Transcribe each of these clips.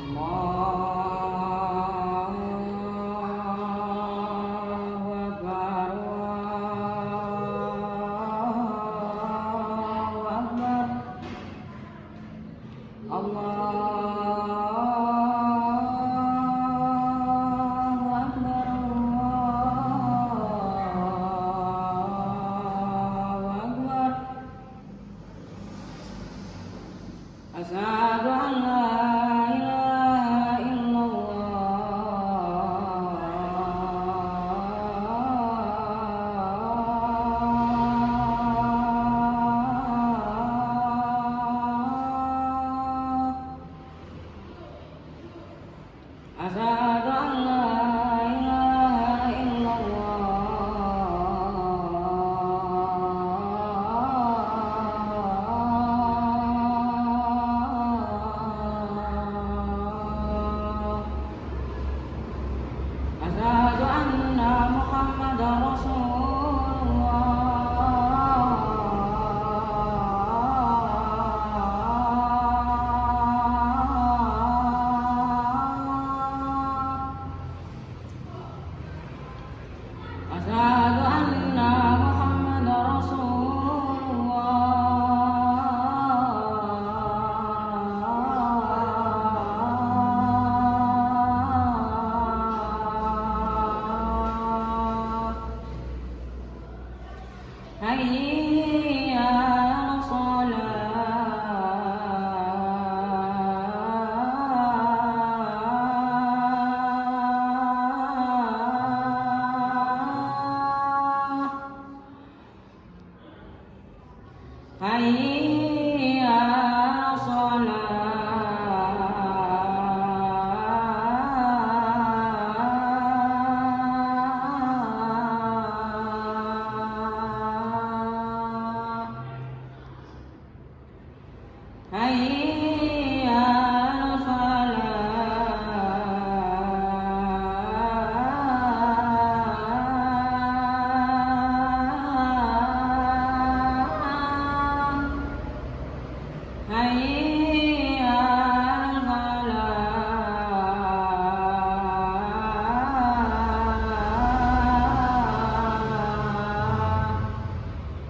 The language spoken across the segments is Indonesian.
Allahu Akbar, Allahu Akbar, Allahu Akbar, Allahu Akbar. Asyhadu an la ilaha illallah. Asyhadu an la ilaha illallah. Asyhadu anna Muhammadar Rasulullah. Asyhadu anna Muhammadar Rasulullah. Hayya 'alas shalah. Hayya 'alas shalah. Hayya 'alas falah. Hayya 'alas falah.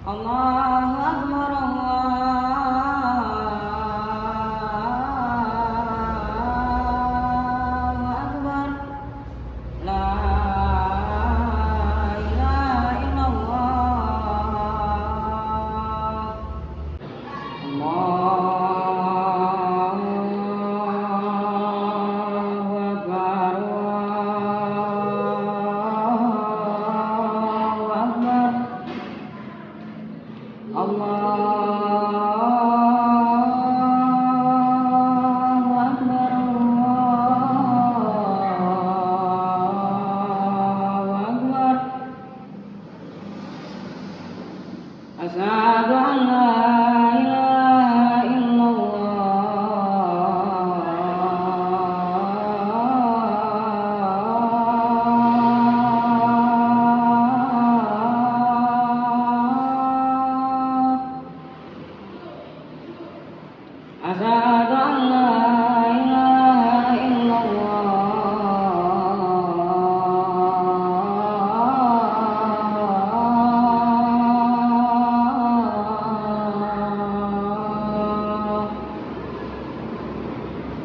Allahu Akbar, Allahu Akbar. La ilaha illallah. Allahu Akbar, Allahu Akbar. Allahu Akbar, Allahu Akbar. Asyhadu an la ilaha illallah. Asyhadu an la ilaha illallah.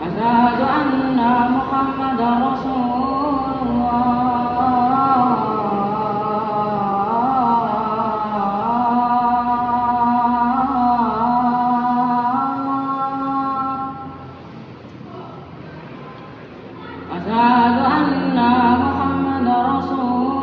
Asyhadu anna Muhammadar Rasulullah. Asyhadu anna Muhammadar Rasulullah.